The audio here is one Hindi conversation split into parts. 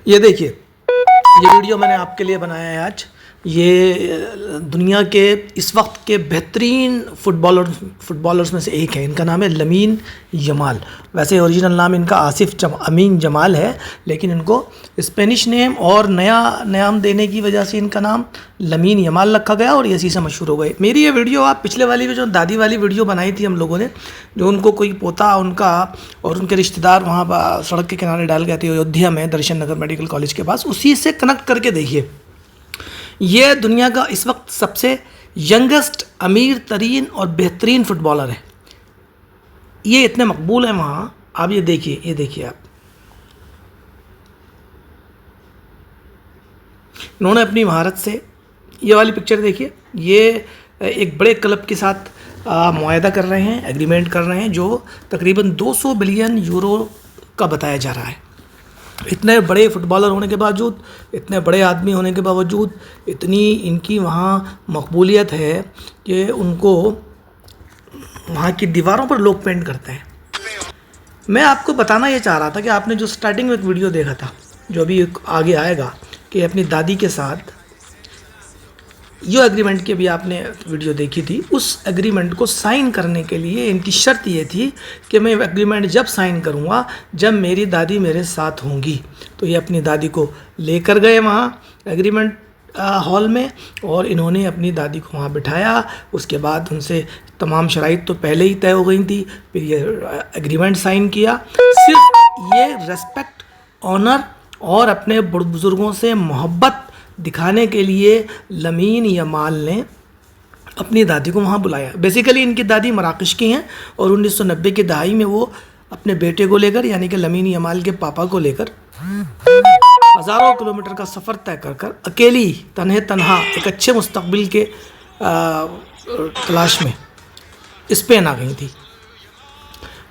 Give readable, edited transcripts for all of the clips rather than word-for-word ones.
ये देखिए, ये वीडियो मैंने आपके लिए बनाया है आज। ये दुनिया के इस वक्त के बेहतरीन फुटबॉलर्स में से एक है। इनका नाम है लमीन यमाल। वैसे ओरिजिनल नाम इनका अमीन जमाल है, लेकिन इनको स्पेनिश नेम और नया नाम देने की वजह से इनका नाम लमीन यमाल रखा गया और इसी से मशहूर हो गए। मेरी ये वीडियो आप पिछले वाली जो दादी वाली वीडियो बनाई थी हम लोगों ने, जो उनको कोई पोता उनका और उनके रिश्तेदार वहाँ सड़क के किनारे डाल गए थे अयोध्या में दर्शन नगर मेडिकल कॉलेज के पास, उसी से कनेक्ट करके देखिए। ये दुनिया का इस वक्त सबसे यंगेस्ट अमीर तरीन और बेहतरीन फुटबॉलर है। ये इतने मकबूल हैं वहाँ। आप ये देखिए आप, इन्होंने अपनी महारत से, ये वाली पिक्चर देखिए, ये एक बड़े क्लब के साथ मुआहदा कर रहे हैं, एग्रीमेंट कर रहे हैं, जो तकरीबन 200 बिलियन यूरो का बताया जा रहा है। इतने बड़े फुटबॉलर होने के बावजूद, इतने बड़े आदमी होने के बावजूद, इतनी इनकी वहाँ मकबूलियत है कि उनको वहाँ की दीवारों पर लोग पेंट करते हैं। मैं आपको बताना ये चाह रहा था कि आपने जो स्टार्टिंग में एक वीडियो देखा था, जो अभी आगे आएगा, कि अपनी दादी के साथ जो एग्रीमेंट की अभी आपने वीडियो देखी थी, उस एग्रीमेंट को साइन करने के लिए इनकी शर्त ये थी कि मैं एग्रीमेंट जब साइन करूँगा जब मेरी दादी मेरे साथ होंगी। तो ये अपनी दादी को लेकर गए वहाँ एग्रीमेंट हॉल में, और इन्होंने अपनी दादी को वहाँ बिठाया। उसके बाद उनसे तमाम शराइत तो पहले ही तय हो गई थी, फिर ये एग्रीमेंट साइन किया। सिर्फ ये रेस्पेक्ट, ऑनर और अपने बुज़ुर्गों से मोहब्बत दिखाने के लिए लमीन यमाल ने अपनी दादी को वहाँ बुलाया। बेसिकली इनकी दादी मराकश की हैं और 1990 की दहाई में वो अपने बेटे को लेकर, यानी कि लमीन यमाल के पापा को लेकर हज़ारों किलोमीटर का सफ़र तय कर कर अकेली तन्हा एक अच्छे मुस्तकबिल के तलाश में स्पेन आ गई थी।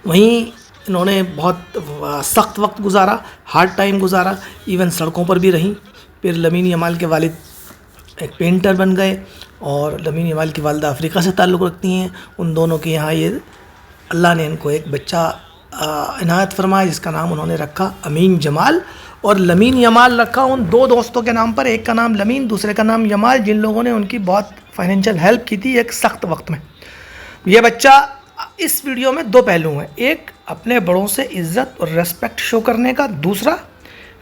वहीं इन्होंने बहुत सख्त वक्त गुजारा, हार्ड टाइम गुजारा, इवन सड़कों पर भी रहीं। फिर लमीन यमाल के वालिद एक पेंटर बन गए और लमीन यमाल की वालिदा अफ्रीका से ताल्लुक़ रखती हैं। उन दोनों के यहाँ ये अल्लाह ने इनको एक बच्चा इनायत फरमाया, जिसका नाम उन्होंने रखा अमीन जमाल। और लमीन यमाल रखा उन दो दोस्तों के नाम पर, एक का नाम लमीन, दूसरे का नाम यमाल, जिन लोगों ने उनकी बहुत फाइनेंशियल हेल्प की थी एक सख्त वक्त में। यह बच्चा, इस वीडियो में दो पहलू हैं, एक अपने बड़ों से इज़्ज़त और रेस्पेक्ट शो करने का, दूसरा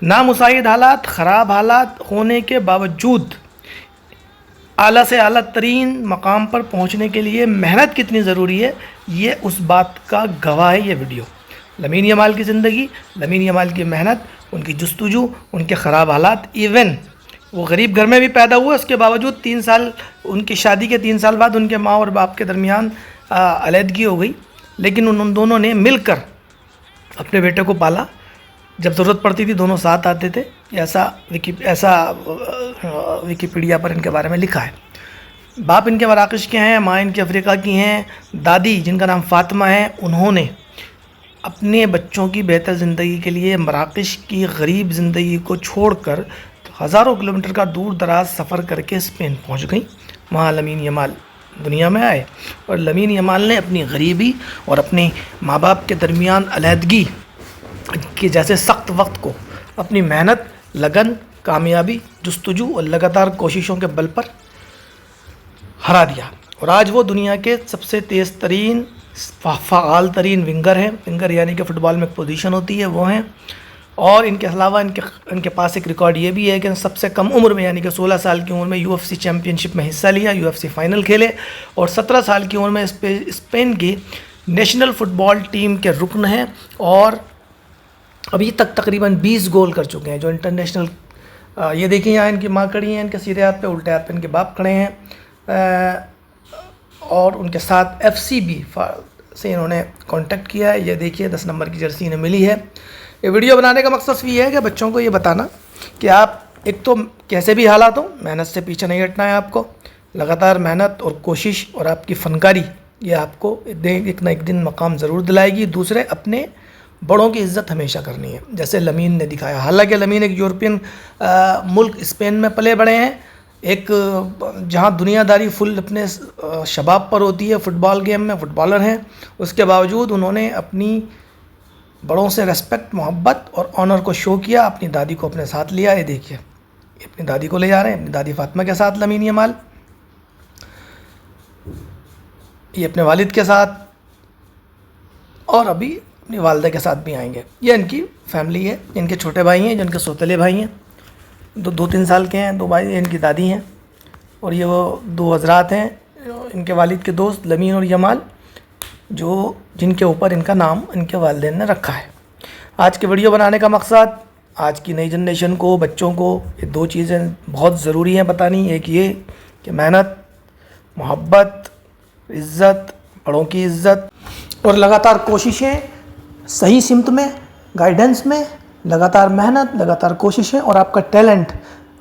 नामुसाइद हालात, ख़राब हालात होने के बावजूद आला से आला तरीन मकाम पर पहुंचने के लिए मेहनत कितनी ज़रूरी है, ये उस बात का गवाह है ये वीडियो। लमीन यमाल की ज़िंदगी, लमीन यमाल की मेहनत, उनकी जुस्तजू, उनके ख़राब हालात। इवन वो गरीब घर में भी पैदा हुआ, उसके बावजूद 3 साल, उनकी शादी के 3 साल बाद उनके माँ और बाप के दरमियान अलहदगी हो गई, लेकिन उन दोनों ने मिलकर अपने बेटे को पाला। जब ज़रूरत पड़ती थी दोनों साथ आते थे। ऐसा विकीपीडिया पर इनके बारे में लिखा है। बाप इनके मराकश के हैं, माँ इनके अफ्रीका की हैं। दादी, जिनका नाम फ़ातिमा है, उन्होंने अपने बच्चों की बेहतर ज़िंदगी के लिए मराकश की गरीब ज़िंदगी को छोड़कर हज़ारों किलोमीटर का दूर दराज सफ़र करके स्पेन पहुँच गई। वहाँ लमीन यमाल दुनिया में आए और लमीन यमाल ने अपनी गरीबी और अपने माँ बाप के दरमियान अलहदगी कि जैसे सख्त वक्त को अपनी मेहनत, लगन, कामयाबी, जुस्तजू और लगातार कोशिशों के बल पर हरा दिया। और आज वो दुनिया के सबसे तेज़ तरीन, फ़ाल तरीन विंगर हैं। विंगर यानी कि फ़ुटबॉल में एक पोजीशन होती है, वो हैं। और इनके अलावा इनके पास एक रिकॉर्ड ये भी है कि सबसे कम उम्र में, यानी कि 16 साल की उम्र में UFC चैम्पियनशिप में हिस्सा लिया, UFC फाइनल खेले, और 17 साल की उम्र में स्पेन की नेशनल फ़ुटबॉल टीम के रुकन हैं और अभी तक तकरीबन 20 गोल कर चुके हैं जो इंटरनेशनल। ये देखिए, यहाँ इनकी माँ खड़ी हैं, इनके सीधे हाथ पे, उल्टे हाथ पे इनके बाप खड़े हैं, और उनके साथ FCB से इन्होंने कांटेक्ट किया है। ये देखिए 10 नंबर की जर्सी इन्हें मिली है। ये वीडियो बनाने का मकसद ये है कि बच्चों को ये बताना कि आप एक तो कैसे भी हालात हो, मेहनत से पीछे नहीं हटना है आपको। लगातार मेहनत और कोशिश और आपकी फनकारी ये आपको एक ना एक दिन मकाम ज़रूर दिलाएगी। दूसरे, अपने बड़ों की इज़्ज़त हमेशा करनी है, जैसे लमीन ने दिखाया। हालांकि लमीन एक यूरोपियन मुल्क स्पेन में पले बड़े हैं, एक जहां दुनियादारी फुल अपने शबाब पर होती है, फ़ुटबॉल गेम में फ़ुटबॉलर हैं। उसके बावजूद उन्होंने अपनी बड़ों से रेस्पेक्ट, मोहब्बत और ऑनर को शो किया, अपनी दादी को अपने साथ लिया। ये देखिए, ये अपनी दादी को ले जा रहे हैं, अपनी दादी फातिमा के साथ लमीन यमाल, ये अपने वालिद के साथ, और अभी अपनी वालदा के साथ भी आएंगे। ये इनकी फैमिली है, इनके छोटे भाई हैं, जो इनके सौतेले भाई हैं, 2-3 साल के हैं, 2 भाई, इनकी दादी हैं, और ये वो 2 हजरात हैं इनके वालिद के दोस्त लमीन और यमाल, जो जिनके ऊपर इनका नाम इनके वालिदैन ने रखा है। आज के वीडियो बनाने का मकसद, आज की नई जनरेशन को, बच्चों को ये 2 चीज़ें बहुत ज़रूरी हैं बतानी। एक ये कि मेहनत, मोहब्बत, इज़्ज़त, बड़ों की इज़्ज़त और लगातार कोशिशें सही सिमत में, गाइडेंस में, लगातार मेहनत, लगातार कोशिशें, और आपका टैलेंट,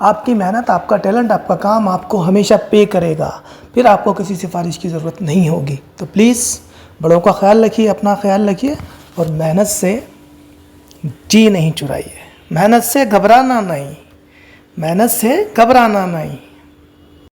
आपकी मेहनत, आपका टैलेंट, आपका काम आपको हमेशा पे करेगा, फिर आपको किसी सिफारिश की ज़रूरत नहीं होगी। तो प्लीज़ बड़ों का ख्याल रखिए, अपना ख्याल रखिए, और मेहनत से जी नहीं चुराइए, मेहनत से घबराना नहीं, मेहनत से घबराना नहीं।